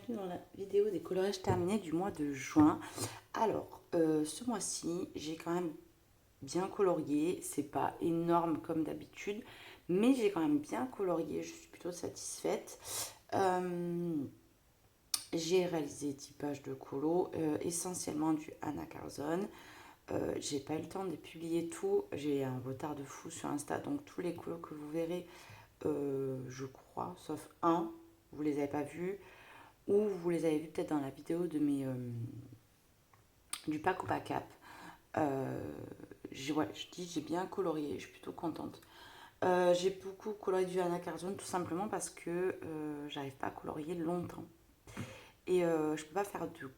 bienvenue dans la vidéo des coloriages terminés du mois de juin. Alors, ce mois-ci, j'ai quand même bien colorié, c'est pas énorme comme d'habitude, mais j'ai quand même bien colorié, je suis plutôt satisfaite. J'ai réalisé 10 pages de colo, essentiellement du Anna Carzon. J'ai pas eu le temps de publier tout, j'ai un retard de fou sur Insta, donc tous les colos que vous verrez, je crois, sauf un, vous les avez pas vus, ou vous les avez vus peut-être dans la vidéo de du pack au pack up. Ouais, je dis j'ai bien colorié, je suis plutôt contente. J'ai beaucoup colorié du Anna Carzon tout simplement parce que j'arrive pas à colorier longtemps. Et je peux pas faire de.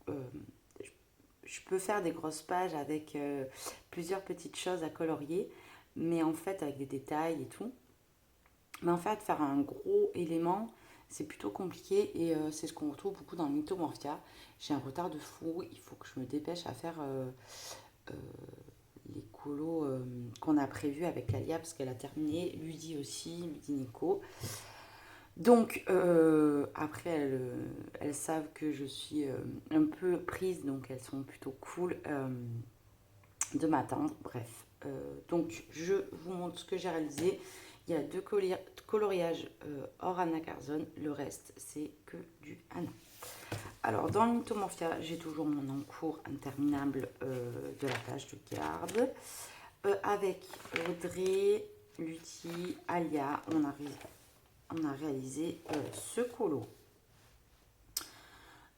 euh, je peux faire des grosses pages avec plusieurs petites choses à colorier, mais en fait avec des détails et tout. Mais en fait, faire un gros élément, c'est plutôt compliqué et c'est ce qu'on retrouve beaucoup dans Mythomorphia. J'ai un retard de fou, il faut que je me dépêche à faire euh, les colos qu'on a prévus avec Alia parce qu'elle a terminé, Ludie aussi, Ludie Nico. Donc après, elles savent que je suis un peu prise, donc elles sont plutôt cool de m'attendre. Bref, donc je vous montre ce que j'ai réalisé. Il y a deux coloriages hors Anna Carzon, le reste c'est que du Anna. Alors dans le Mythomorphia, j'ai toujours mon encours interminable de la page de garde. Avec Audrey, Luthi, Alia, on a réalisé ce colo.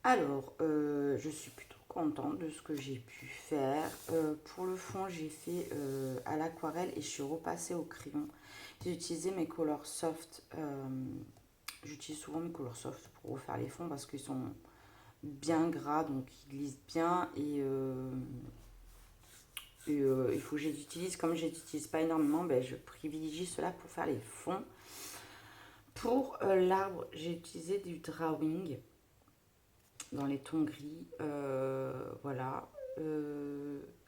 Alors, je suis plutôt contente de ce que j'ai pu faire. Pour le fond, j'ai fait à l'aquarelle et je suis repassée au crayon. J'ai utilisé mes colors soft. J'utilise souvent mes colors soft pour refaire les fonds parce qu'ils sont bien gras, donc ils glissent bien. Il faut que je les utilise. Comme je ne les utilise pas énormément, ben, je privilégie cela pour faire les fonds. Pour l'arbre, j'ai utilisé du drawing dans les tons gris. Voilà.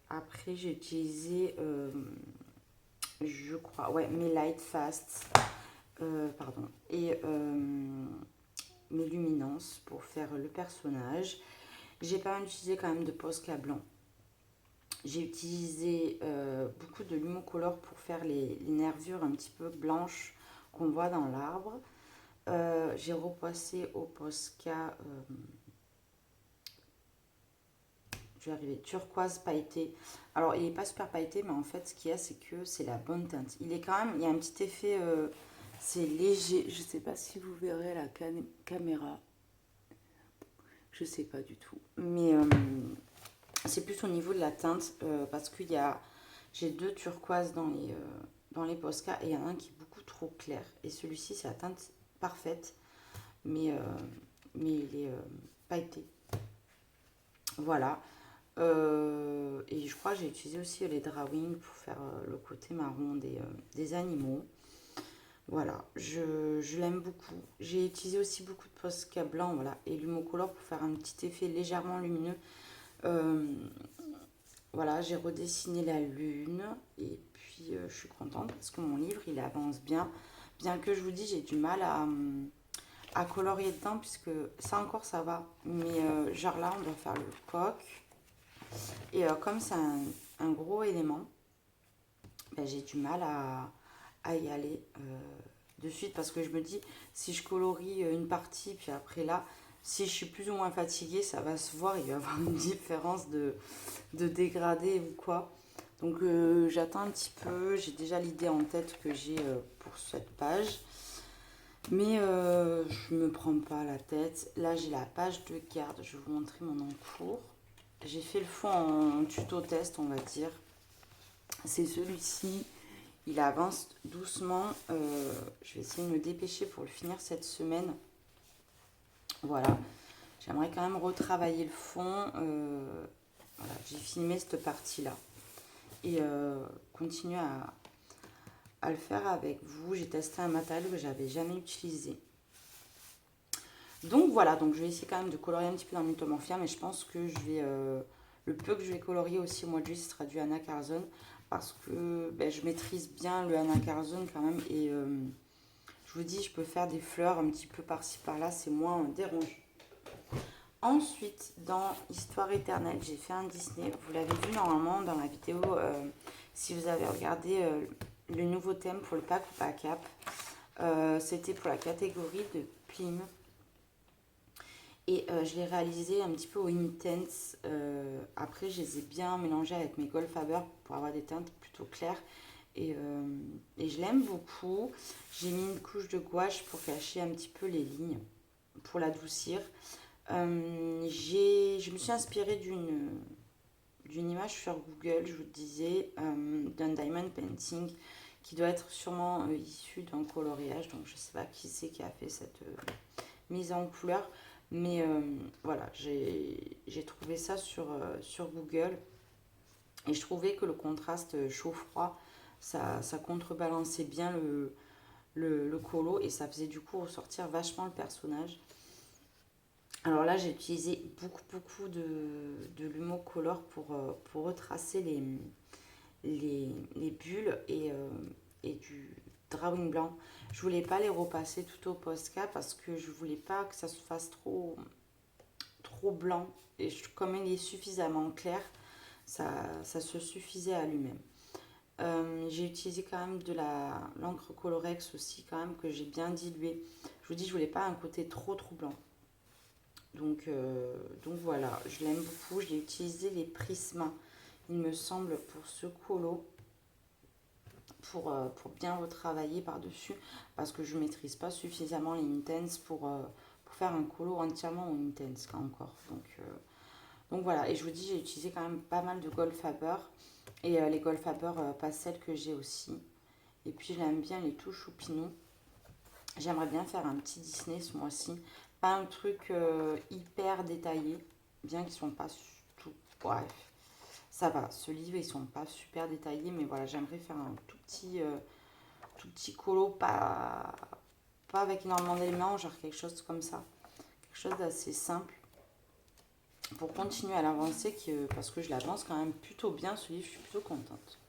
Après, j'ai utilisé, je crois, ouais, mes light fast, pardon, et mes luminances pour faire le personnage. J'ai pas mal utilisé quand même de Posca blanc. J'ai utilisé beaucoup de Lumocolor pour faire les nervures un petit peu blanches qu'on voit dans l'arbre. J'ai repassé au Posca, je vais arriver, turquoise pailleté. Alors, il n'est pas super pailleté, mais en fait, ce qu'il y a, c'est que c'est la bonne teinte. Il est quand même, il y a un petit effet, c'est léger. Je ne sais pas si vous verrez la caméra. Je ne sais pas du tout. Mais c'est plus au niveau de la teinte, parce qu'il y a, j'ai deux turquoises dans les Posca, et il y en a un qui est beaucoup trop clair. Et celui-ci, c'est la teinte parfaite, mais, mais il est pailleté. Voilà. Et je crois que j'ai utilisé aussi les drawings pour faire le côté marron des animaux. Voilà, je l'aime beaucoup. J'ai utilisé aussi beaucoup de Posca blanc, voilà, et Lumocolor pour faire un petit effet légèrement lumineux. Euh, voilà, j'ai redessiné la lune et puis je suis contente parce que mon livre il avance bien. Bien que je vous dis, j'ai du mal à colorier dedans puisque ça encore ça va. Mais genre là, on doit faire le coq. Et comme c'est un gros élément, ben, j'ai du mal à y aller de suite parce que je me dis, si je colorie une partie, puis après là, si je suis plus ou moins fatiguée, ça va se voir, il va y avoir une différence de dégradé ou quoi. Donc j'attends un petit peu, j'ai déjà l'idée en tête que j'ai pour cette page. Mais je me prends pas la tête. Là, j'ai la page de garde. Je vais vous montrer mon encours. J'ai fait le fond en tuto test, on va dire. C'est celui-ci. Il avance doucement. Je vais essayer de me dépêcher pour le finir cette semaine. Voilà. J'aimerais quand même retravailler le fond. Voilà. J'ai filmé cette partie-là. Et continuer à le faire avec vous. J'ai testé un matériel que j'avais jamais utilisé. Donc voilà, donc je vais essayer quand même de colorier un petit peu dans Mythomorphia, mais je pense que je vais, le peu que je vais colorier aussi au mois de juillet, ce sera du Anna Carzon, parce que ben, je maîtrise bien le Anna Carzon quand même, et Je vous dis, je peux faire des fleurs un petit peu par-ci par-là, c'est moins dérangeant. Ensuite, dans Histoire éternelle, j'ai fait un Disney. Vous l'avez vu normalement dans la vidéo, si vous avez regardé le nouveau thème pour le pack ou pas cap. C'était pour la catégorie de Plim. Et je l'ai réalisé un petit peu au Intense. Après, je les ai bien mélangés avec mes Gold Faber pour avoir des teintes plutôt claires. Et je l'aime beaucoup. J'ai mis une couche de gouache pour cacher un petit peu les lignes, pour l'adoucir. Je me suis inspirée d'une image sur Google, je vous disais, d'un diamond painting qui doit être sûrement issu d'un coloriage. Donc je ne sais pas qui c'est qui a fait cette mise en couleur. Mais voilà, j'ai trouvé ça sur Google. Et je trouvais que le contraste chaud-froid, ça contrebalançait bien le colo. Et ça faisait du coup ressortir vachement le personnage. Alors là, j'ai utilisé beaucoup de l'humocolor pour retracer les bulles et du drawing blanc. Je voulais pas les repasser tout au Posca parce que je voulais pas que ça se fasse trop blanc. Et comme il est suffisamment clair, ça se suffisait à lui-même. J'ai utilisé quand même de l'encre Colorex aussi quand même que j'ai bien dilué. Je vous dis, je voulais pas un côté trop blanc. Donc voilà, je l'aime beaucoup. J'ai utilisé les Prisma, il me semble, pour ce colo, pour bien retravailler par-dessus, parce que je ne maîtrise pas suffisamment les Intense pour faire un colo entièrement en Intense encore. Donc voilà, et je vous dis, j'ai utilisé quand même pas mal de Gold Faber, et les Gold Faber pastel que j'ai aussi. Et puis j'aime bien les touches Choupinou. J'aimerais bien faire un petit Disney ce mois-ci. Pas un truc hyper détaillé, bien qu'ils ne sont pas tout... Bref, ça va. Ce livre, ils ne sont pas super détaillés, mais voilà, j'aimerais faire un tout petit colo, pas avec énormément d'éléments, genre quelque chose comme ça. Quelque chose d'assez simple. Pour continuer à l'avancer, parce que je l'avance quand même plutôt bien, ce livre, je suis plutôt contente.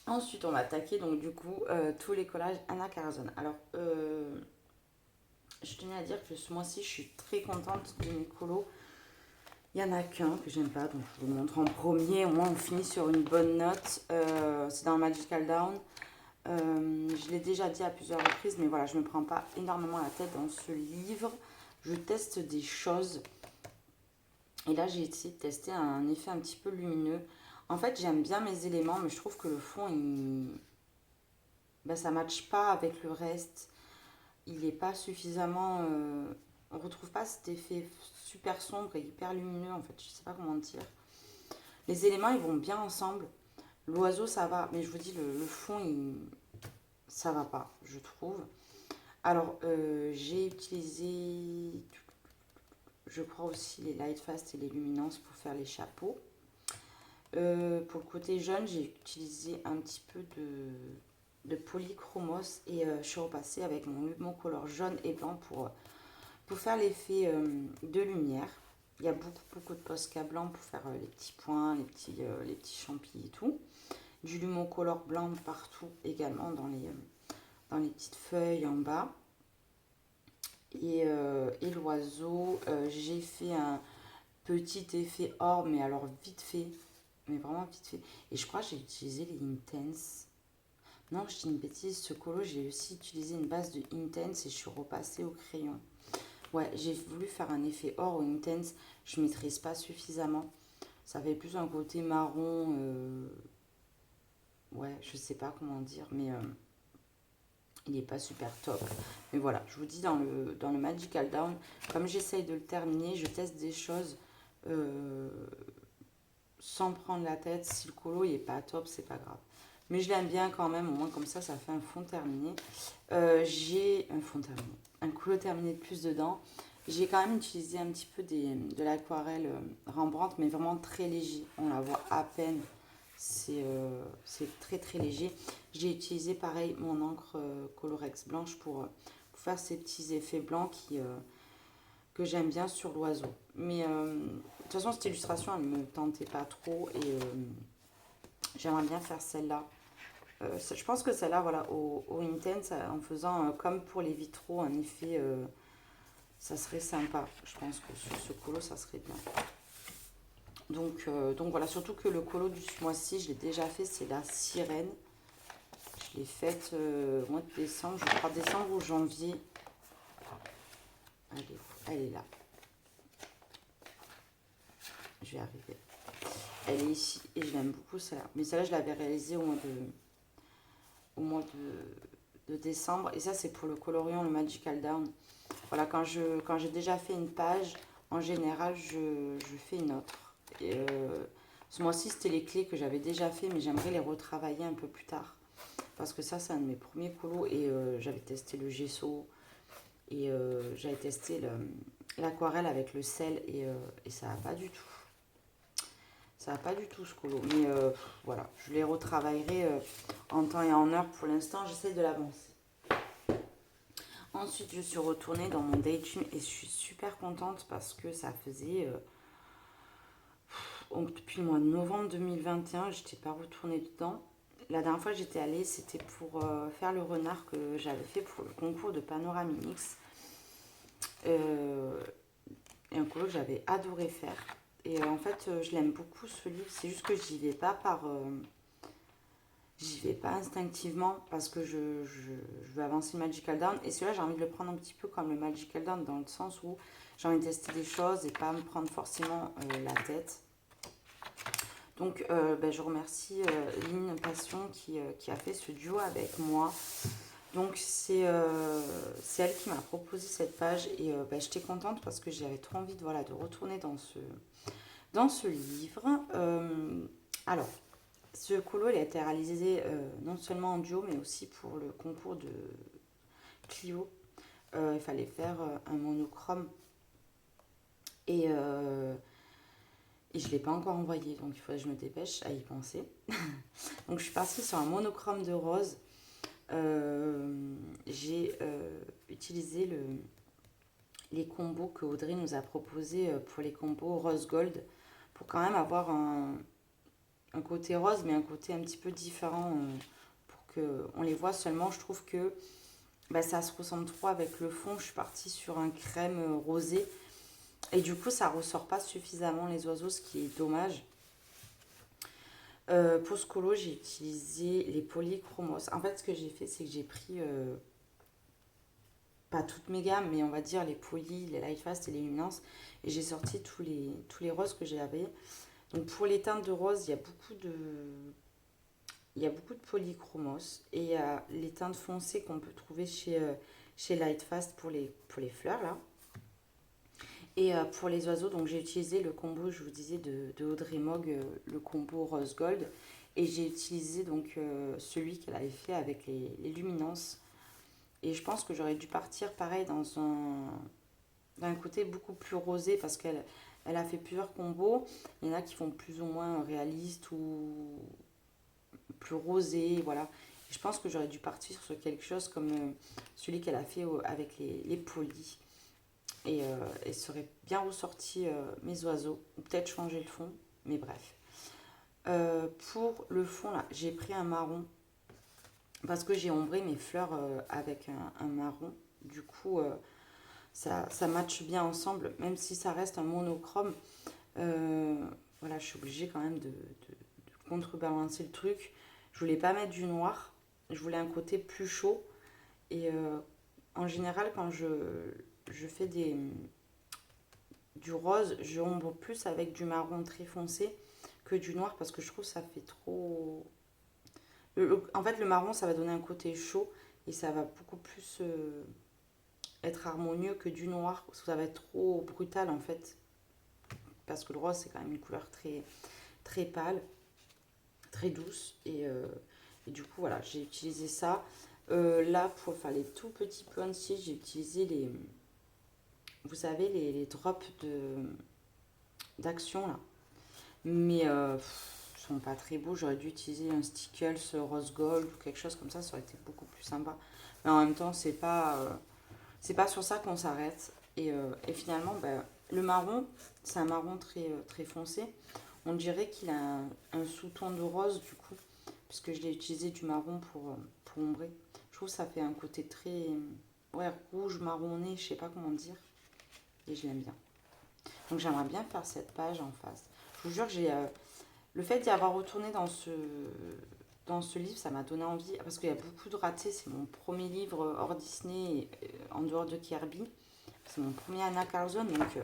Ensuite, on va attaquer donc du coup tous les collages Anna Carazone. Alors, je tenais à dire que ce mois-ci, je suis très contente de mes colos. Il n'y en a qu'un que j'aime pas, donc je vous le montre en premier. Au moins, on finit sur une bonne note. C'est dans Magical Down. Je l'ai déjà dit à plusieurs reprises, mais voilà, je ne me prends pas énormément la tête dans ce livre. Je teste des choses. Et là, j'ai essayé de tester un effet un petit peu lumineux. En fait, j'aime bien mes éléments, mais je trouve que le fond, ça ne matche pas avec le reste. Il n'est pas suffisamment... on ne retrouve pas cet effet super sombre et hyper lumineux, en fait. Je ne sais pas comment dire. Les éléments, ils vont bien ensemble. L'oiseau, ça va. Mais je vous dis, le fond, ça va pas, je trouve. Alors, j'ai utilisé, je crois aussi, les Light Fast et les Luminances pour faire les chapeaux. Pour le côté jaune, j'ai utilisé un petit peu de polychromos et je suis repassée avec mon color jaune et blanc pour faire l'effet de lumière. Il y a beaucoup de Posca blanc pour faire les petits points, les petits champis et tout. Du Lumocolor blanc partout également dans les petites feuilles en bas. Et l'oiseau, j'ai fait un petit effet or, mais alors vite fait. Mais vraiment vite fait. Et je crois que j'ai utilisé les Intense. Non, je dis une bêtise. Ce colo, j'ai aussi utilisé une base de Intense et je suis repassée au crayon. Ouais, j'ai voulu faire un effet or ou Intense. Je ne maîtrise pas suffisamment. Ça fait plus un côté marron. Ouais, je sais pas comment dire, mais il n'est pas super top. Mais voilà, je vous dis, dans le Magical Down, comme j'essaye de le terminer, je teste des choses sans prendre la tête. Si le colo il est pas top, c'est pas grave. Mais je l'aime bien quand même, au moins comme ça fait un fond terminé. J'ai un fond terminé, un colo terminé de plus dedans. J'ai quand même utilisé un petit peu de l'aquarelle Rembrandt, mais vraiment très léger. On la voit à peine. C'est très léger. J'ai utilisé pareil mon encre Colorex blanche pour faire ces petits effets blancs que j'aime bien sur l'oiseau. Mais de toute façon, cette illustration, elle ne me tentait pas trop et j'aimerais bien faire celle-là. Je pense que celle-là, voilà, au Intense, en faisant comme pour les vitraux, un effet, ça serait sympa. Je pense que sur ce colo, ça serait bien. Donc voilà, surtout que le colo du mois-ci, je l'ai déjà fait, c'est la sirène. Je l'ai faite au mois de décembre, je crois décembre ou janvier. Allez, elle est là. Je vais arriver. Elle est ici et je l'aime beaucoup celle-là. Mais celle-là, je l'avais réalisée au mois de décembre. Et ça, c'est pour le coloriant, le Magical Down. Voilà, quand j'ai déjà fait une page, en général, je fais une autre. Et, ce mois-ci, c'était les clés que j'avais déjà fait, mais j'aimerais les retravailler un peu plus tard. Parce que ça, c'est un de mes premiers colos. Et j'avais testé le gesso. Et j'avais testé l'aquarelle avec le sel. Et ça va pas du tout. Ça va pas du tout ce colo. Mais voilà, je les retravaillerai en temps et en heure. Pour l'instant, j'essaie de l'avancer. Ensuite, je suis retournée dans mon daydream et je suis super contente parce que ça faisait... depuis le mois de novembre 2021, je n'étais pas retournée dedans. La dernière fois que j'étais allée, c'était pour faire le renard que j'avais fait pour le concours de Panoramix. Et un colo que j'avais adoré faire. Et en fait, je l'aime beaucoup ce livre. C'est juste que j'y vais pas j'y vais pas instinctivement parce que je veux avancer le Magical Down. Et celui-là, j'ai envie de le prendre un petit peu comme le Magical Down dans le sens où j'ai envie de tester des choses et pas me prendre forcément la tête. Donc, je remercie Lynn Passion qui a fait ce duo avec moi. Donc, c'est elle qui m'a proposé cette page et j'étais contente parce que j'avais trop envie de retourner dans ce livre. Alors, ce colo, il a été réalisé non seulement en duo, mais aussi pour le concours de Clio. Il fallait faire un monochrome. Et je ne l'ai pas encore envoyé, donc il faudrait que je me dépêche à y penser. Donc je suis partie sur un monochrome de rose. J'ai utilisé les combos que Audrey nous a proposés pour les combos rose gold pour quand même avoir un côté rose mais un côté un petit peu différent pour qu'on les voit seulement. Je trouve que ça se ressemble trop avec le fond. Je suis partie sur un crème rosé et du coup ça ressort pas suffisamment les oiseaux, ce qui est dommage. Pour ce colo, j'ai utilisé les polychromos. En fait, ce que j'ai fait, c'est que j'ai pris pas toutes mes gammes, mais on va dire les poly, les Lightfast et les luminances. Et j'ai sorti tous les roses que j'avais. Donc pour les teintes de rose, il y a beaucoup de polychromos. Et il y a les teintes foncées qu'on peut trouver chez Lightfast pour les fleurs, là. Et pour les oiseaux, donc j'ai utilisé le combo, je vous disais, de Audrey Mogg, le combo Rose Gold. Et j'ai utilisé donc celui qu'elle avait fait avec les luminances. Et je pense que j'aurais dû partir pareil d'un côté beaucoup plus rosé parce qu'elle a fait plusieurs combos. Il y en a qui font plus ou moins réaliste ou plus rosé, voilà. Et je pense que j'aurais dû partir sur quelque chose comme celui qu'elle a fait avec les polis. Et serait bien ressorti mes oiseaux, ou peut-être changer le fond, mais bref. Pour le fond, là, j'ai pris un marron parce que j'ai ombré mes fleurs avec un marron. Du coup, ça matche bien ensemble, même si ça reste un monochrome. Voilà, je suis obligée quand même de contrebalancer le truc. Je voulais pas mettre du noir, je voulais un côté plus chaud. Et en général, quand je fais du rose, je ombre plus avec du marron très foncé que du noir parce que je trouve que ça fait trop... En fait, le marron, ça va donner un côté chaud et ça va beaucoup plus être harmonieux que du noir parce que ça va être trop brutal en fait. Parce que le rose, c'est quand même une couleur très, très pâle, très douce. Et du coup, voilà, j'ai utilisé ça. Là, pour faire les tout petits pointilles, j'ai utilisé vous savez, les drops d'action là. Mais ils sont pas très beaux. J'aurais dû utiliser un Stickles Rose Gold ou quelque chose comme ça aurait été beaucoup plus sympa. Mais en même temps, c'est pas sur ça qu'on s'arrête. Et finalement, le marron, c'est un marron très, très foncé. On dirait qu'il a un sous-ton de rose du coup. puisque je l'ai utilisé du marron pour ombrer. Je trouve que ça fait un côté très ouais, rouge, marronné, je sais pas comment dire. Et je l'aime bien. Donc j'aimerais bien faire cette page en face. Je vous jure, le fait d'y avoir retourné dans ce livre, ça m'a donné envie, parce qu'il y a beaucoup de ratés. C'est mon premier livre hors Disney, en dehors de Kirby. C'est mon premier Anna Carlson, donc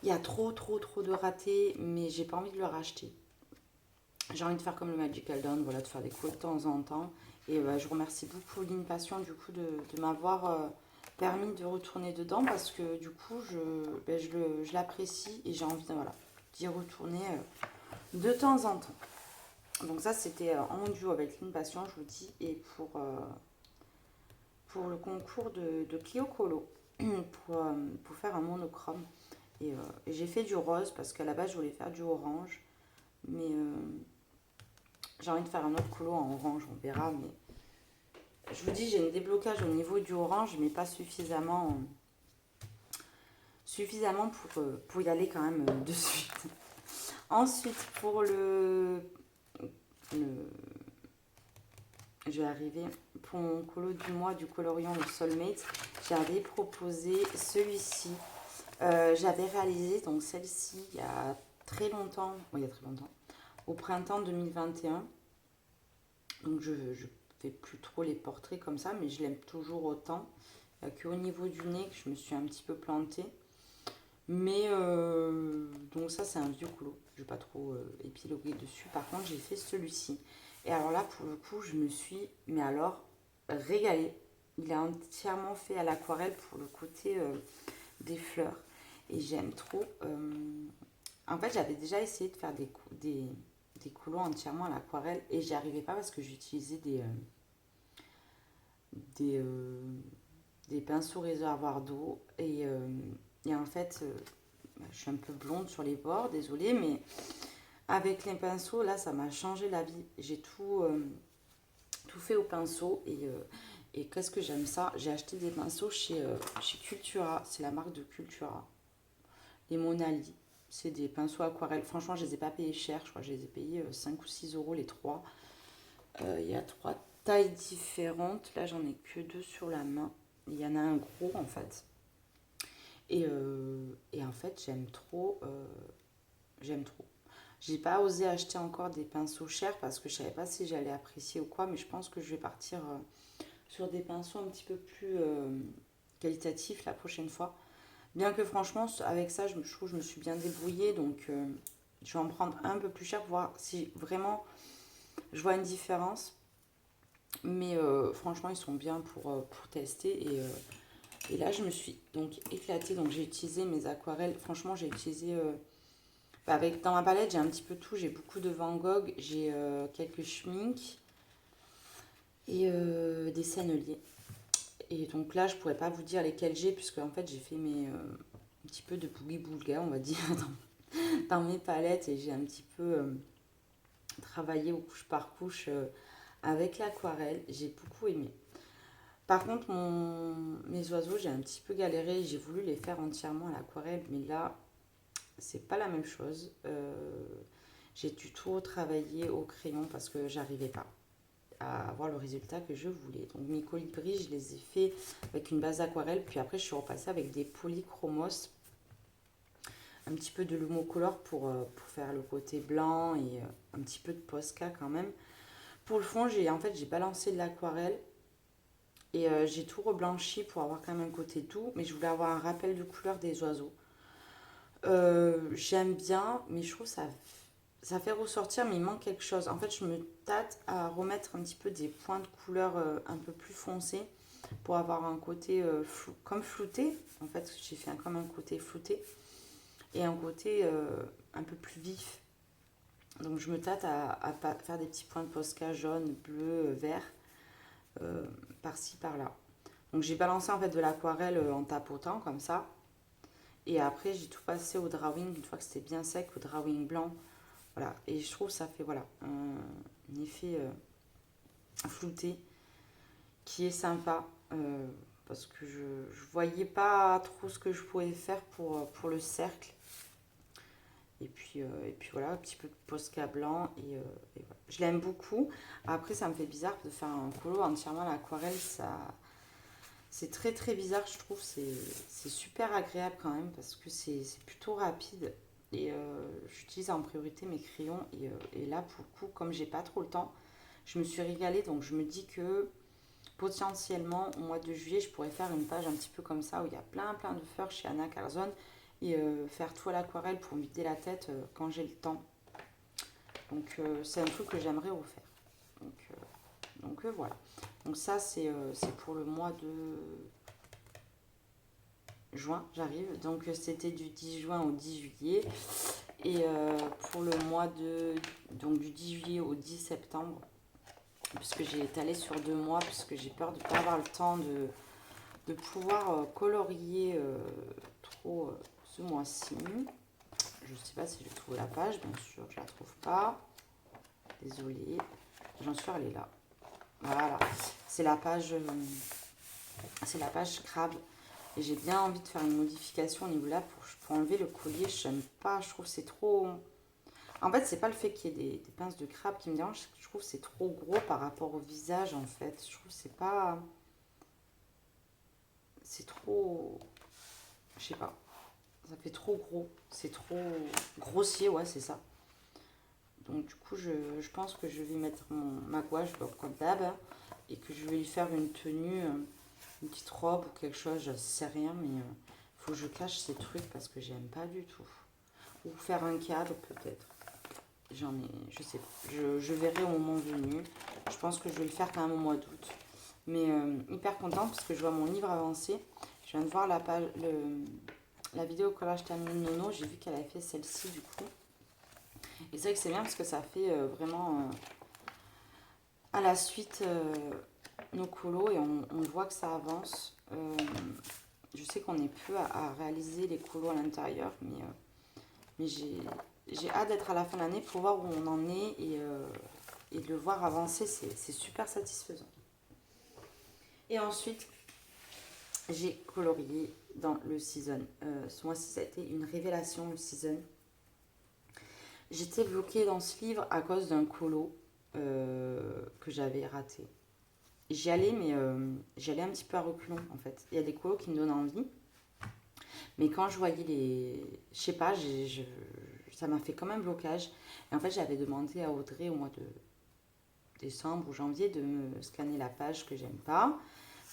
il y a trop de ratés, mais j'ai pas envie de le racheter. J'ai envie de faire comme le Magical Dawn, voilà, de faire des coups de temps en temps. Et je remercie beaucoup Lynn Passion du coup de m'avoir permis de retourner dedans, parce que du coup je l'apprécie et j'ai envie voilà, d'y retourner de temps en temps. Donc ça c'était en duo avec Lynn Passion, je vous dis, et pour le concours de Clio Colo pour faire un monochrome. Et j'ai fait du rose parce qu'à la base je voulais faire du orange, mais j'ai envie de faire un autre colo en orange, on verra. Mais je vous dis, j'ai un déblocage au niveau du orange, mais pas suffisamment pour y aller quand même de suite. Ensuite, pour je vais arriver pour mon colo du mois du coloriant le Soulmate, j'avais proposé celui-ci. J'avais réalisé donc celle-ci il y a très longtemps, au printemps 2021. Donc je fais plus trop les portraits comme ça, mais je l'aime toujours autant. Il n'y a qu'au niveau du nez que je me suis un petit peu plantée. Mais donc ça c'est un vieux colo, je ne vais pas trop épiloguer dessus. Par contre j'ai fait celui-ci. Et alors là pour le coup je me suis, mais alors, régalée. Il est entièrement fait à l'aquarelle pour le côté des fleurs. Et j'aime trop. En fait j'avais déjà essayé de faire des colos entièrement à l'aquarelle et j'y arrivais pas parce que j'utilisais des, euh, des pinceaux réservoirs d'eau et en fait je suis un peu blonde sur les bords, désolée, mais avec les pinceaux là ça m'a changé la vie. J'ai tout fait au pinceau et qu'est-ce que j'aime ça. J'ai acheté des pinceaux chez Cultura, c'est la marque de Cultura, les Monali. C'est des pinceaux aquarelles. Franchement, je les ai pas payés cher. Je crois que je les ai payés 5 ou 6 euros les trois. Il y a trois tailles différentes. Là, j'en ai que deux sur la main. Il y en a un gros en fait. Et en fait, j'aime trop. J'aime trop. J'ai pas osé acheter encore des pinceaux chers parce que je savais pas si j'allais apprécier ou quoi. Mais je pense que je vais partir sur des pinceaux un petit peu plus qualitatifs la prochaine fois. Bien que franchement, avec ça, je trouve que je me suis bien débrouillée. Donc, je vais en prendre un peu plus cher pour voir si vraiment je vois une différence. Mais franchement, ils sont bien pour tester. Et là, je me suis donc éclatée. Donc, j'ai utilisé mes aquarelles. Franchement, j'ai utilisé... dans ma palette, j'ai un petit peu tout. J'ai beaucoup de Van Gogh. J'ai quelques schminks et des senneliers. Et donc là, je pourrais pas vous dire lesquels j'ai, puisque en fait, j'ai fait un petit peu de boogie-boulga, on va dire, dans mes palettes. Et j'ai un petit peu travaillé au couche par couche avec l'aquarelle. J'ai beaucoup aimé. Par contre, mes oiseaux, j'ai un petit peu galéré. J'ai voulu les faire entièrement à l'aquarelle, mais là, c'est pas la même chose. J'ai dû tout retravailler au crayon parce que j'arrivais pas à avoir le résultat que je voulais. Donc mes colibris, je les ai fait avec une base aquarelle, puis après je suis repassée avec des polychromos, un petit peu de Lumocolor pour faire le côté blanc et un petit peu de Posca quand même. Pour le fond, j'ai balancé de l'aquarelle et j'ai tout reblanchi pour avoir quand même un côté doux, mais je voulais avoir un rappel de couleur des oiseaux. J'aime bien, mais je trouve ça fait ressortir, mais il manque quelque chose. En fait, je me tâte à remettre un petit peu des points de couleur un peu plus foncés pour avoir un côté comme flouté. En fait, j'ai fait comme un côté flouté et un côté un peu plus vif. Donc, je me tâte à faire des petits points de Posca jaune, bleu, vert, par-ci, par-là. Donc, j'ai balancé en fait de l'aquarelle en tapotant comme ça. Et après, j'ai tout passé au drawing une fois que c'était bien sec, au drawing blanc. Voilà. Et je trouve que ça fait voilà, un effet flouté qui est sympa. Parce que je voyais pas trop ce que je pouvais faire pour le cercle. Et puis voilà, un petit peu de Posca blanc et voilà. Je l'aime beaucoup. Après, ça me fait bizarre de faire un colo entièrement à l'aquarelle. C'est très très bizarre, je trouve. C'est super agréable quand même parce que c'est plutôt rapide. Et j'utilise en priorité mes crayons. Et là, pour le coup, comme j'ai pas trop le temps, je me suis régalée. Donc je me dis que potentiellement, au mois de juillet, je pourrais faire une page un petit peu comme ça où il y a plein plein de fleurs chez Anna Carzon et faire tout à l'aquarelle pour me vider la tête quand j'ai le temps. Donc c'est un truc que j'aimerais refaire. Donc voilà. Donc ça c'est pour le mois de juin, j'arrive. Donc c'était du 10 juin au 10 juillet. Et pour le mois donc du 10 juillet au 10 septembre, puisque j'ai étalé sur 2 mois, puisque j'ai peur de ne pas avoir le temps de pouvoir colorier trop ce mois-ci. Je ne sais pas si je trouve la page, bien sûr, je la trouve pas. Désolée. J'en suis, elle est là. Voilà. C'est la page crabe. Et j'ai bien envie de faire une modification au niveau là pour enlever le collier. Je n'aime pas, je trouve que c'est trop. En fait, c'est pas le fait qu'il y ait des pinces de crabe qui me dérangent, je trouve que c'est trop gros par rapport au visage en fait. Je trouve que c'est pas. C'est trop. Je sais pas. Ça fait trop gros. C'est trop grossier, ouais, c'est ça. Donc du coup, je pense que je vais mettre ma gouache comme d'hab hein, et que je vais lui faire une tenue, une petite robe ou quelque chose, je sais rien, mais il faut que je cache ces trucs parce que j'aime pas du tout. Ou faire un cadre peut-être. Je sais pas. Je verrai au moment venu. Je pense que je vais le faire quand même au mois d'août. Mais hyper contente parce que je vois mon livre avancer. Je viens de voir la vidéo collage terminé de Nono. J'ai vu qu'elle avait fait celle-ci du coup. Et c'est vrai que c'est bien parce que ça fait vraiment à la suite nos colos et on voit que ça avance. Je sais qu'on est peu à réaliser les colos à l'intérieur, mais j'ai hâte d'être à la fin de l'année pour voir où on en est et de le voir avancer. C'est super satisfaisant. Et ensuite, j'ai colorié dans le season. Ce mois-ci, ça a été une révélation, le season. J'étais bloquée dans ce livre à cause d'un colo que j'avais raté. J'y allais, mais j'y allais un petit peu à reculons, en fait. Il y a des colos qui me donnent envie. Mais quand je voyais les... Je sais pas, ça m'a fait comme un blocage. Et en fait, j'avais demandé à Audrey au mois de décembre ou janvier de me scanner la page que j'aime pas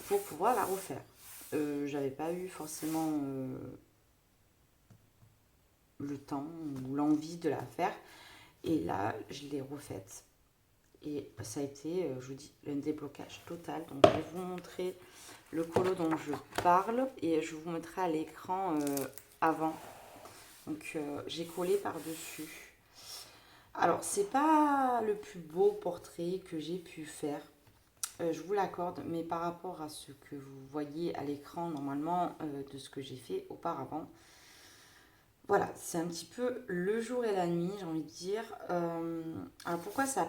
pour pouvoir la refaire. J'avais pas eu forcément le temps ou l'envie de la faire. Et là, je l'ai refaite. Et ça a été, je vous dis, un déblocage total. Donc, je vais vous montrer le colo dont je parle et je vous mettrai à l'écran avant. Donc, j'ai collé par-dessus. Alors, c'est pas le plus beau portrait que j'ai pu faire. Je vous l'accorde, mais par rapport à ce que vous voyez à l'écran normalement de ce que j'ai fait auparavant, voilà, c'est un petit peu le jour et la nuit, j'ai envie de dire. Alors pourquoi ça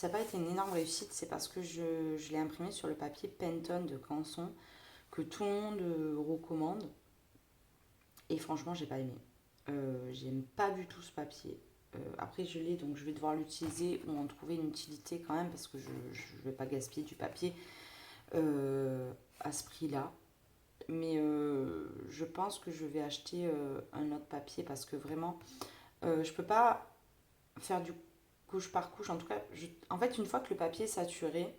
n'a pas été une énorme réussite, c'est parce que je l'ai imprimé sur le papier Pantone de Canson, que tout le monde recommande. Et franchement, j'ai pas aimé. J'aime pas du tout ce papier. Après, je l'ai, donc je vais devoir l'utiliser ou en trouver une utilité quand même, parce que je ne vais pas gaspiller du papier à ce prix-là. Mais je pense que je vais acheter un autre papier parce que vraiment, je peux pas faire du couche par couche. En tout cas, en fait, une fois que le papier est saturé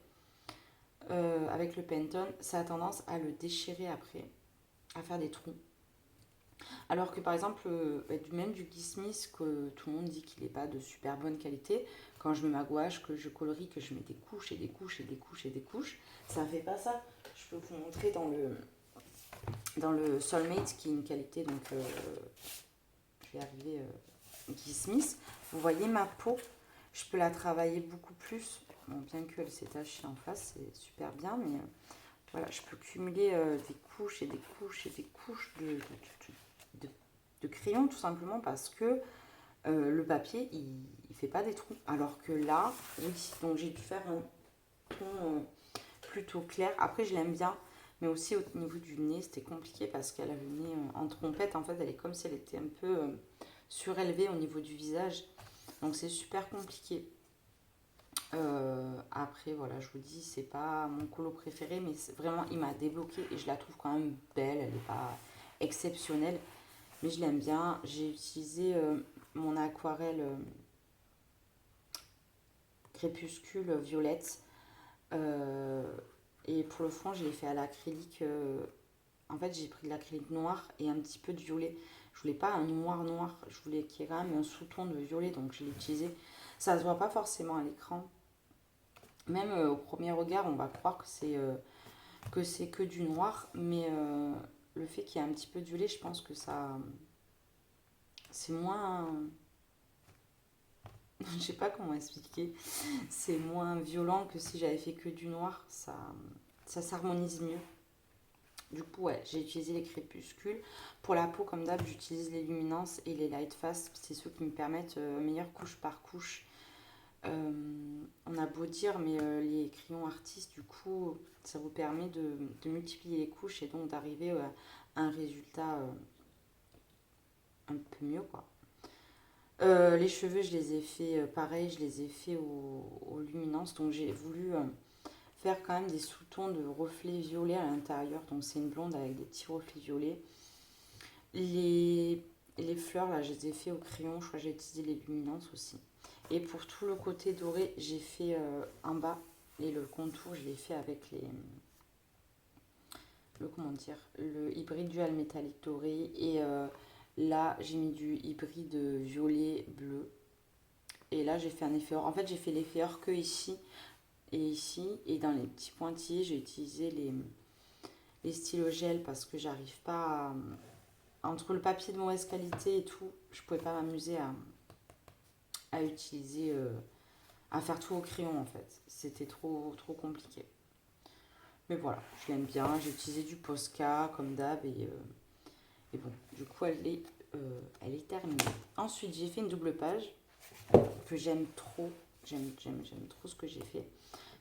avec le Pantone, ça a tendance à le déchirer après, à faire des trous. Alors que par exemple, même du Guy Smith, que tout le monde dit qu'il n'est pas de super bonne qualité, quand je mets ma gouache, que je colorie, que je mets des couches et des couches et des couches et des couches, ça ne fait pas ça. Je peux vous montrer dans le Soulmate, qui est une qualité, donc je vais arriver Guy Smith. Vous voyez ma peau, je peux la travailler beaucoup plus. Bon, bien qu'elle s'est tachée en face, c'est super bien, mais voilà, je peux cumuler des couches et des couches et des couches de crayon tout simplement parce que le papier il fait pas des trous. Alors que là, oui, donc j'ai dû faire un ton plutôt clair. Après, je l'aime bien, mais aussi au niveau du nez, c'était compliqué parce qu'elle a le nez en trompette. En fait, elle est comme si elle était un peu surélevé au niveau du visage. Donc c'est super compliqué. Après, voilà, je vous dis, c'est pas mon colo préféré, mais vraiment, il m'a débloqué et je la trouve quand même belle. Elle n'est pas exceptionnelle, mais je l'aime bien. J'ai utilisé mon aquarelle crépuscule violette. euh, et pour le fond, je l'ai fait à l'acrylique. En fait, j'ai pris de l'acrylique noir et un petit peu de violet. Je voulais pas un noir noir, je voulais qu'il y ait quand même un sous-ton de violet, donc je l'ai utilisé. Ça se voit pas forcément à l'écran. Même au premier regard, on va croire que c'est que du noir, mais le fait qu'il y ait un petit peu de violet, je pense que ça, c'est moins, je sais pas comment expliquer, c'est moins violent que si j'avais fait que du noir, ça s'harmonise mieux. Du coup, ouais, j'ai utilisé les crépuscules. Pour la peau, comme d'hab, j'utilise les luminances et les light fast. C'est ceux qui me permettent meilleure couche par couche. On a beau dire, mais les crayons artistes, du coup, ça vous permet de multiplier les couches et donc d'arriver à un résultat un peu mieux, quoi. Les cheveux, je les ai fait pareil, je les ai fait aux luminances. Donc j'ai voulu faire quand même des sous-tons de reflets violets à l'intérieur. Donc c'est une blonde avec des petits reflets violets. Les, les fleurs, là, je les ai fait au crayon. Je crois que j'ai utilisé les luminances aussi. Et pour tout le côté doré, j'ai fait en bas. Et le contour, je l'ai fait avec comment dire, le hybride dual métallique doré. Et là, j'ai mis du hybride violet bleu. Et là, j'ai fait un effet or. En fait, j'ai fait l'effet or que ici et ici. Et dans les petits pointillés, j'ai utilisé les stylos gel parce que j'arrive pas à, entre le papier de mauvaise qualité et tout, je pouvais pas m'amuser à utiliser, à faire tout au crayon en fait. C'était trop compliqué. Mais voilà, je l'aime bien. J'ai utilisé du Posca comme d'hab et bon, du coup elle est terminée. Ensuite, j'ai fait une double page que j'aime trop. J'aime trop ce que j'ai fait.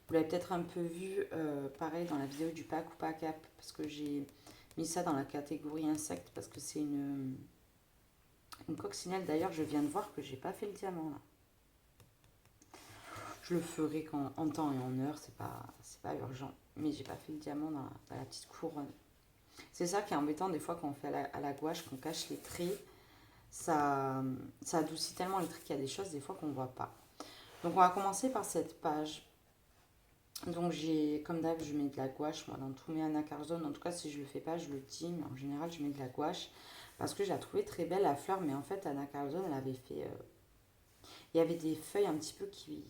Vous l'avez peut-être un peu vu, pareil, dans la vidéo du pack ou pas cap, parce que j'ai mis ça dans la catégorie insectes, parce que c'est une coccinelle. D'ailleurs, je viens de voir que j'ai pas fait le diamant là. Je le ferai quand, en temps et en heure, c'est pas urgent. Mais j'ai pas fait le diamant dans la petite couronne. C'est ça qui est embêtant des fois quand on fait à la gouache, qu'on cache les traits. Ça adoucit tellement les traits qu'il y a des choses des fois qu'on voit pas. Donc on va commencer par cette page. Donc j'ai, comme d'hab, je mets de la gouache moi dans tous mes anacarzones. En tout cas, si je le fais pas, je le dis, mais en général, je mets de la gouache parce que je la trouvais très belle la fleur. Mais en fait, anacarzone, elle avait fait, il y avait des feuilles un petit peu qui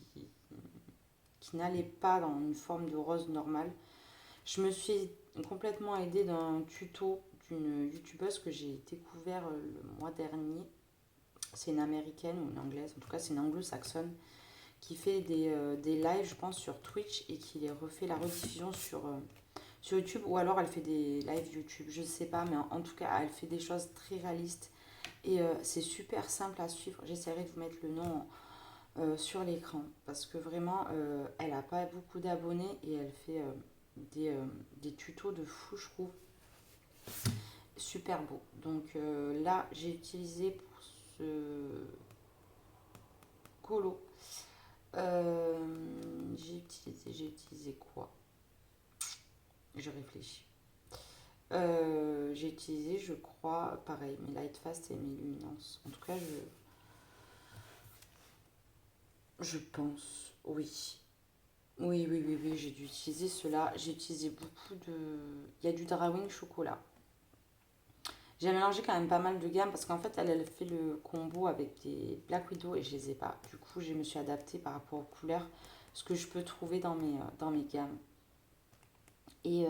n'allaient pas dans une forme de rose normale. Je me suis complètement aidée d'un tuto d'une youtubeuse que j'ai découvert le mois dernier. C'est une américaine ou une anglaise, en tout cas c'est une anglo-saxonne qui fait des lives, je pense, sur Twitch et qui les refait la rediffusion sur YouTube, ou alors elle fait des lives YouTube, je ne sais pas, mais en tout cas elle fait des choses très réalistes et c'est super simple à suivre. J'essaierai de vous mettre le nom sur l'écran parce que vraiment elle n'a pas beaucoup d'abonnés et elle fait des tutos de fou, je trouve, super beau. Donc là j'ai utilisé pour ce colo, j'ai utilisé quoi? Je réfléchis. J'ai utilisé, je crois, pareil, mes light fast et mes luminances. En tout cas, je pense, oui. Oui, j'ai dû utiliser cela. J'ai utilisé beaucoup de... Il y a du drawing chocolat. J'ai mélangé quand même pas mal de gammes parce qu'en fait, elle fait le combo avec des Black Widow et je les ai pas. Du coup, je me suis adaptée par rapport aux couleurs, ce que je peux trouver dans mes gammes. Et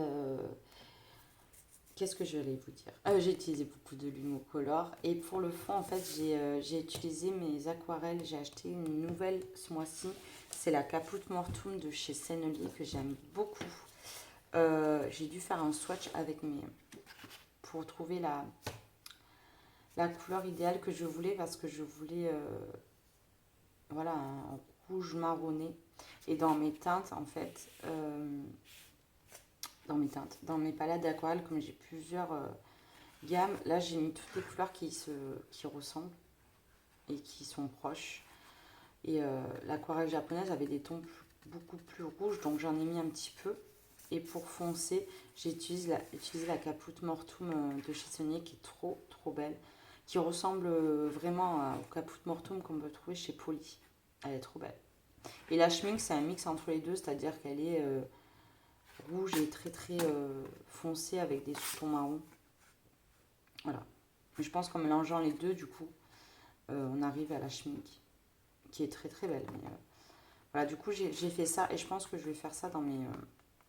qu'est-ce que je vais vous dire? J'ai utilisé beaucoup de Lumocolor. Et pour le fond, en fait, j'ai utilisé mes aquarelles. J'ai acheté une nouvelle ce mois-ci. C'est la Caput Mortuum de chez Sennelier que j'aime beaucoup. J'ai dû faire un swatch avec mes... pour trouver la couleur idéale que je voulais parce que je voulais voilà, un rouge marronné. Et dans mes teintes, en fait, dans mes palettes d'aquarelle, comme j'ai plusieurs gammes, là j'ai mis toutes les couleurs qui ressemblent. et qui sont proches. Et l'aquarelle japonaise avait des tons beaucoup plus rouges, donc j'en ai mis un petit peu. Et pour foncer, j'ai utilisé la Caput Mortuum de chez Sony qui est trop belle, qui ressemble vraiment au Caput Mortuum qu'on peut trouver chez Poly. Elle est trop belle. Et la schmink, c'est un mix entre les deux, c'est-à-dire qu'elle est rouge et très foncée avec des sous-tons marrons. Voilà. Mais je pense qu'en mélangeant les deux, du coup, on arrive à la schmink, qui est très belle. Mais, voilà, du coup, j'ai fait ça et je pense que je vais faire ça dans mes.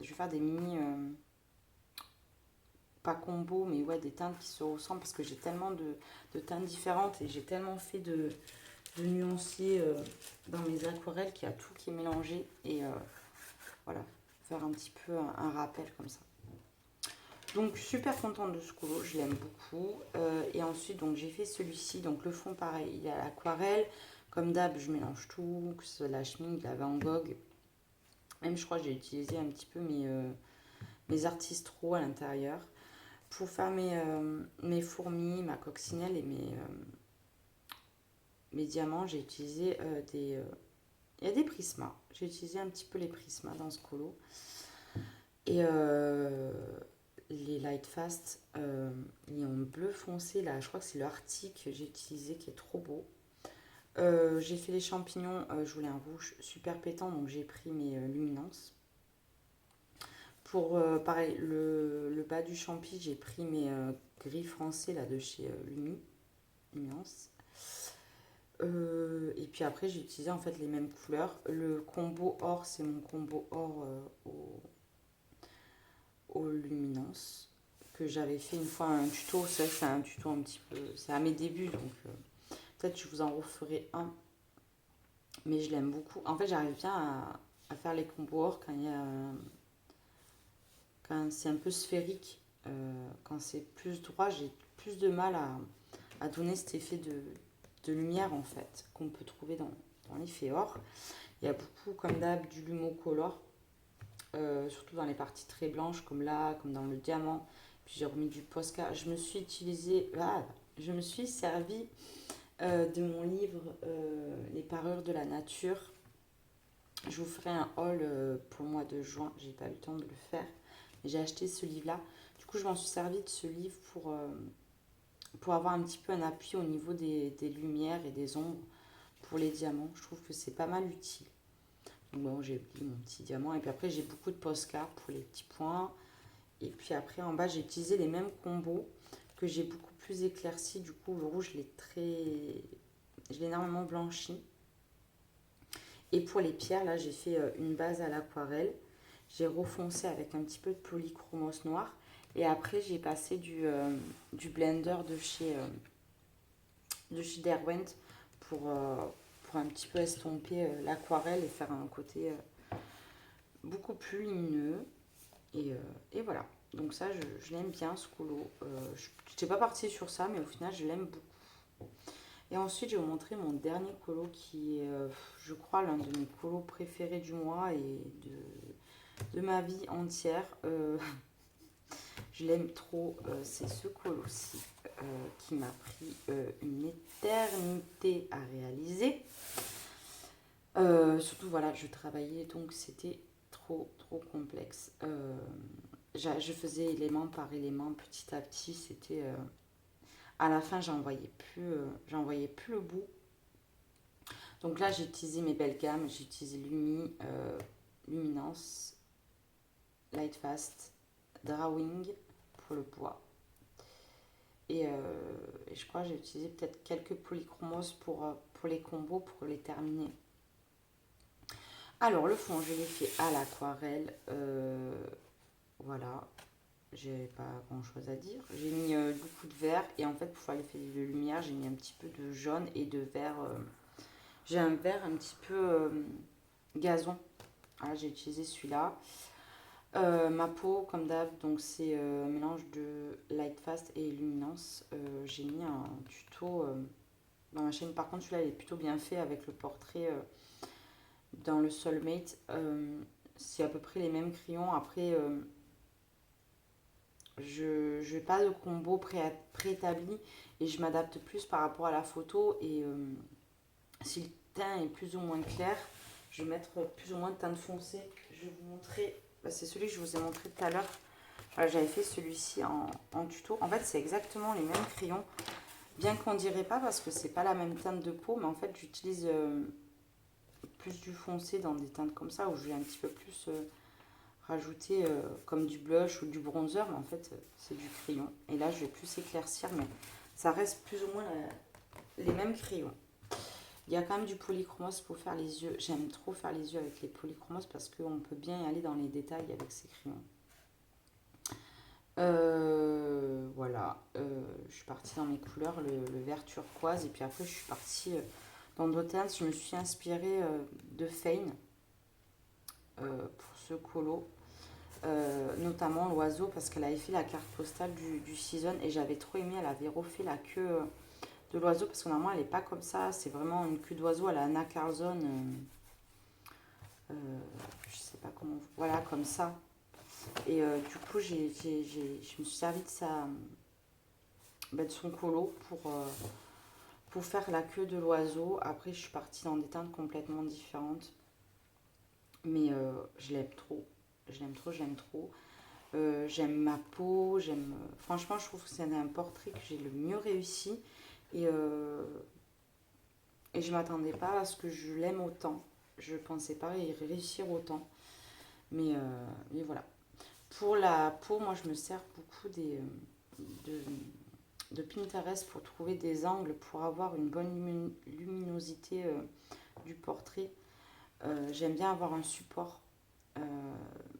Je vais faire des mini. Pas combos, mais ouais, des teintes qui se ressemblent parce que j'ai tellement de teintes différentes et j'ai tellement fait de nuanciers dans mes aquarelles qu'il y a tout qui est mélangé. Et voilà, faire un petit peu un rappel comme ça. Donc super contente de ce colo, je l'aime beaucoup. Et ensuite donc j'ai fait celui-ci, donc le fond pareil, il y a l'aquarelle. Comme d'hab, je mélange tout, que ce soit la schmink, la Van Gogh. Même je crois que j'ai utilisé un petit peu mes artistes à l'intérieur. Pour faire mes fourmis, ma coccinelle et mes diamants, j'ai utilisé des... il y a des prismas. J'ai utilisé un petit peu les prismas dans ce colo. Et les Light Fast, ils ont bleu foncé, là, je crois que c'est le Arctique que j'ai utilisé qui est trop beau. J'ai fait les champignons, je voulais un rouge super pétant, donc j'ai pris mes luminances. Pour pareil, le bas du champi, j'ai pris mes gris français là, de chez Luminance. Et puis après, j'ai utilisé en fait les mêmes couleurs. Le combo or, c'est mon combo or aux luminances que j'avais fait une fois un tuto. C'est vrai que c'est un tuto un petit peu. C'est à mes débuts, donc peut-être je vous en referai un. Mais je l'aime beaucoup. En fait, j'arrive bien à faire les combos or quand il y a. Quand c'est un peu sphérique. Quand c'est plus droit, j'ai plus de mal à donner cet effet de lumière en fait qu'on peut trouver dans l'effet or. Il y a beaucoup comme d'hab du Lumocolor, surtout dans les parties très blanches comme là, comme dans le diamant. Puis j'ai remis du Posca. Je me suis servi de mon livre Les parures de la nature. Je vous ferai un haul pour le mois de juin. J'ai pas eu le temps de le faire. J'ai acheté ce livre-là. Du coup, je m'en suis servi de ce livre pour avoir un petit peu un appui au niveau des lumières et des ombres pour les diamants. Je trouve que c'est pas mal utile. Donc bon, j'ai pris mon petit diamant. Et puis après, j'ai beaucoup de postcards pour les petits points. Et puis après, en bas, j'ai utilisé les mêmes combos que j'ai beaucoup plus éclaircis. Du coup, le rouge, je l'ai énormément blanchi. Et pour les pierres, là, j'ai fait une base à l'aquarelle. J'ai refoncé avec un petit peu de polychromos noir. Et après, j'ai passé du blender de chez Derwent pour un petit peu estomper l'aquarelle et faire un côté beaucoup plus lumineux. Et voilà. Donc ça, je l'aime bien, ce colo. Je n'étais pas partie sur ça, mais au final, je l'aime beaucoup. Et ensuite, je vais vous montrer mon dernier colo qui est, je crois, l'un de mes colos préférés du mois et de ma vie entière. Je l'aime trop. C'est ce colo-ci qui m'a pris une éternité à réaliser. Surtout, voilà, je travaillais, donc c'était trop complexe. Je faisais élément par élément, petit à petit. C'était... à la fin, j'en voyais plus le bout. Donc là, j'ai utilisé mes belles gammes. J'ai utilisé Luminance, Lightfast, Drawing pour le bois. Et je crois que j'ai utilisé peut-être quelques polychromos pour les combos, pour les terminer. Alors, le fond, je l'ai fait à l'aquarelle. Voilà. J'ai pas grand chose à dire. J'ai mis beaucoup de vert et en fait, pour faire l'effet de lumière, j'ai mis un petit peu de jaune et de vert. J'ai un vert un petit peu gazon. Voilà, j'ai utilisé celui-là. Ma peau, comme d'hab, donc c'est un mélange de Light Fast et Luminance. J'ai mis un tuto dans ma chaîne. Par contre, celui-là, il est plutôt bien fait avec le portrait dans le Soulmate. C'est à peu près les mêmes crayons. Après, Je n'ai pas de combo préétabli et je m'adapte plus par rapport à la photo. Et si le teint est plus ou moins clair, je vais mettre plus ou moins de teinte foncé. Je vais vous montrer, bah, c'est celui que je vous ai montré tout à l'heure. Voilà, j'avais fait celui-ci en tuto. En fait, c'est exactement les mêmes crayons. Bien qu'on dirait pas parce que c'est pas la même teinte de peau, mais en fait, j'utilise plus du foncé dans des teintes comme ça où je vais un petit peu plus rajouter comme du blush ou du bronzer, mais en fait, c'est du crayon. Et là, je vais plus éclaircir, mais ça reste plus ou moins les mêmes crayons. Il y a quand même du polychromos pour faire les yeux. J'aime trop faire les yeux avec les polychromos parce qu'on peut bien y aller dans les détails avec ces crayons. Voilà, je suis partie dans mes couleurs, le vert turquoise, et puis après je suis partie dans d'autres teintes. Je me suis inspirée de Fane pour ce colo, notamment l'oiseau parce qu'elle avait fait la carte postale du season et j'avais trop aimé. Elle avait refait la queue de l'oiseau parce que normalement elle n'est pas comme ça, c'est vraiment une queue d'oiseau à la Anna Carlson, je sais pas comment, voilà, comme ça. Et du coup, je me suis servi de de son colo pour faire la queue de l'oiseau. Après, je suis partie dans des teintes complètement différentes. Mais je l'aime trop. Je l'aime trop, j'aime trop. J'aime ma peau. Franchement, je trouve que c'est un portrait que j'ai le mieux réussi. Et, et je ne m'attendais pas à ce que je l'aime autant. Je ne pensais pas y réussir autant. Mais voilà. Pour la peau, moi, je me sers beaucoup de, de Pinterest pour trouver des angles pour avoir une bonne luminosité du portrait. J'aime bien avoir un support. Euh,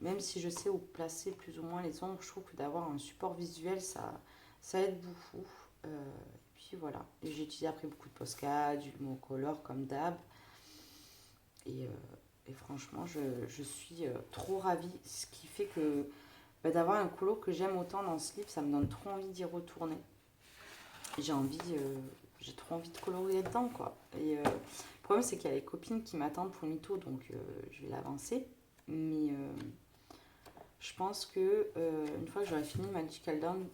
Même si je sais où placer plus ou moins les ombres, je trouve que d'avoir un support visuel, ça aide beaucoup. Et puis voilà. Et j'ai utilisé après beaucoup de Posca, du Mocolor comme d'hab. Et, et franchement, je suis trop ravie. Ce qui fait que bah, d'avoir un colo que j'aime autant dans ce livre, ça me donne trop envie d'y retourner. J'ai envie, j'ai trop envie de colorier dedans, quoi. Et le problème, c'est qu'il y a les copines qui m'attendent pour Mito, donc je vais l'avancer. Mais je pense que une fois que j'aurai fini Magical Dawn,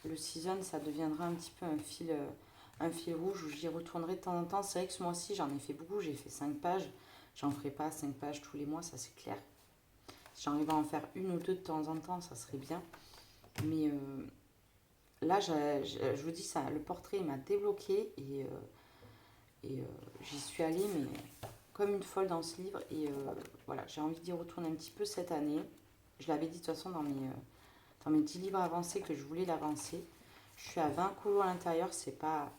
le season, ça deviendra un petit peu un fil rouge où j'y retournerai de temps en temps. C'est vrai que ce mois-ci, j'en ai fait beaucoup, j'ai fait 5 pages. J'en ferai pas 5 pages tous les mois, ça c'est clair. Si j'arrive à en faire une ou deux de temps en temps, ça serait bien. Mais là, je vous dis ça, le portrait m'a débloqué et j'y suis allée, mais comme une folle dans ce livre. Et voilà, j'ai envie d'y retourner un petit peu cette année. Je l'avais dit de toute façon dans mes 10 livres avancés que je voulais l'avancer. Je suis à 20 colos à l'intérieur, c'est pas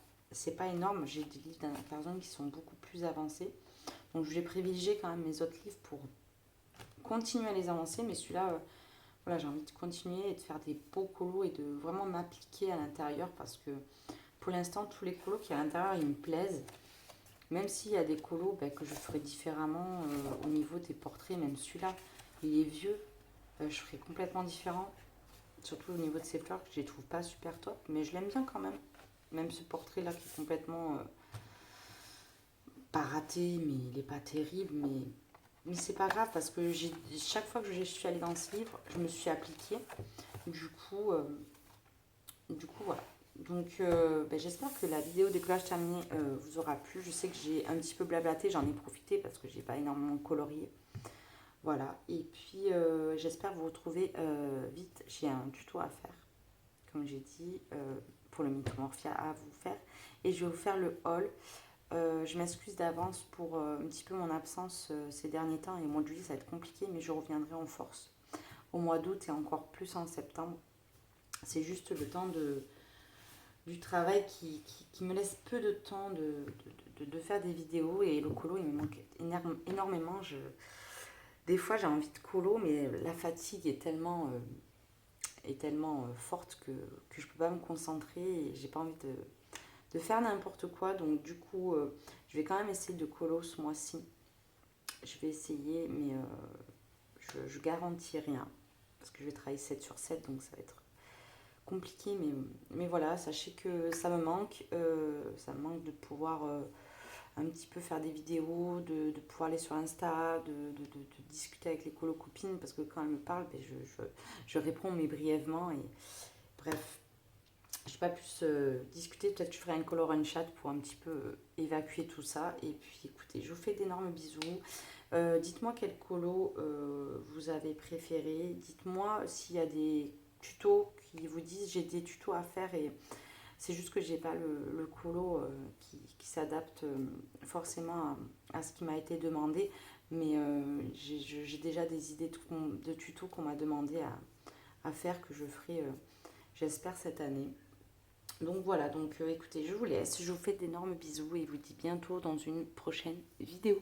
énorme. J'ai des livres d'Anna Carlson qui sont beaucoup plus avancés. Donc je vais privilégier quand même mes autres livres pour continuer à les avancer. Mais celui-là, voilà, j'ai envie de continuer et de faire des beaux colos et de vraiment m'appliquer à l'intérieur parce que pour l'instant, tous les colos qui à l'intérieur, ils me plaisent. Même s'il y a des colos ben, que je ferai différemment au niveau des portraits, même celui-là, il est vieux, je ferai complètement différent. Surtout au niveau de ces fleurs que je les trouve pas super top, mais je l'aime bien quand même. Même ce portrait-là qui est complètement pas raté, mais il est pas terrible, mais c'est pas grave parce que chaque fois que je suis allée dans ce livre, je me suis appliquée. Du coup, voilà. Donc, ben, j'espère que la vidéo de collage terminée vous aura plu. Je sais que j'ai un petit peu blablaté, j'en ai profité parce que j'ai pas énormément colorié. Voilà. Et puis, j'espère vous retrouver vite. J'ai un tuto à faire, comme j'ai dit, pour le Mythomorphia à vous faire. Et je vais vous faire le haul. Je m'excuse d'avance pour un petit peu mon absence ces derniers temps. Et au mois de juillet, ça va être compliqué, mais je reviendrai en force. Au mois d'août et encore plus en septembre. C'est juste le temps du travail qui me laisse peu de temps de faire des vidéos. Et le colo, il me manque énormément. Des fois, j'ai envie de colo, mais la fatigue est tellement forte que je ne peux pas me concentrer et j'ai pas envie de faire n'importe quoi. Donc, du coup, je vais quand même essayer de colo ce mois-ci. Je vais essayer, mais je garantis rien parce que je vais travailler 7 sur 7, donc ça va être compliqué. Mais voilà, sachez que ça me manque de pouvoir un petit peu faire des vidéos, de pouvoir aller sur Insta, de discuter avec les colo-copines, parce que quand elles me parlent, ben, je réponds mais brièvement. Et bref, je ne vais pas plus discuter, peut-être que je ferai un color and chat pour un petit peu évacuer tout ça. Et puis écoutez, je vous fais d'énormes bisous. Dites-moi quel colo vous avez préféré. Dites-moi s'il y a des tutos qui vous disent j'ai des tutos à faire et c'est juste que j'ai pas le colo qui s'adapte forcément à ce qui m'a été demandé. Mais j'ai déjà des idées de tutos qu'on m'a demandé à faire que je ferai, j'espère, cette année. Donc voilà, donc écoutez, je vous laisse. Je vous fais d'énormes bisous et vous dis bientôt dans une prochaine vidéo.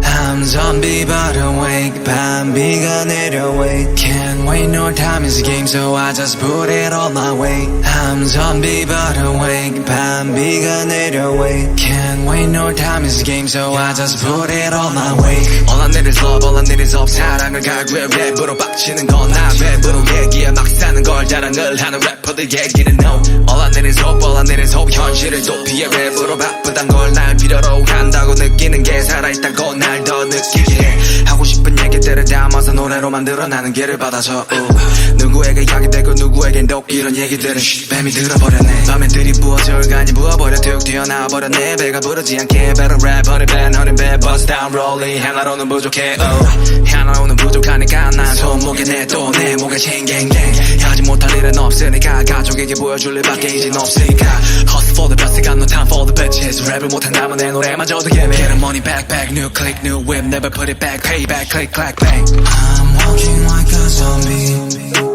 I'm zombie but awake 밤비가 내려 wait Can't wait no time is a game so I just put it all my way I'm zombie but awake 밤비가 내려 wait Can't wait no time is a game so I just put it all my way All I need is love all I need is hope 사랑을 갈구해 랩으로 빡치는 건 나 랩으로 얘기해 막 사는 걸 자랑을 하는 래퍼들 얘기는 no All I need is hope all I need is hope 현실을 도피해 랩으로 바쁘단 걸 날 필요로 한다고 느끼는 게 살아있다고 날 더 느끼게 해 하고 싶은 얘기들을 담아서 노래로 만들어 나는 길을 받아줘 누구에게 약이 되고 누구에겐 독 이런 얘기들은 뱀이 들어버렸네 밤에 들이부어져 간이 부어버려 툭 튀어나와버렸네 배가 부르지 않게 better rap honey bad honey bad bust down rolling 하나로는 부족해 하나로는 부족하니까 난 손목에 내 또 내 목에 챙갱갱 하지 못할 일은 없으니까 가족에게 보여줄 일밖에 이젠 없으니까 Hustle for the best got no time for the bitches 랩을 못한다면 내 노래마저도 예매 Get the money back back new click new whip never put it back pay back click clack bang I'm walking like a zombie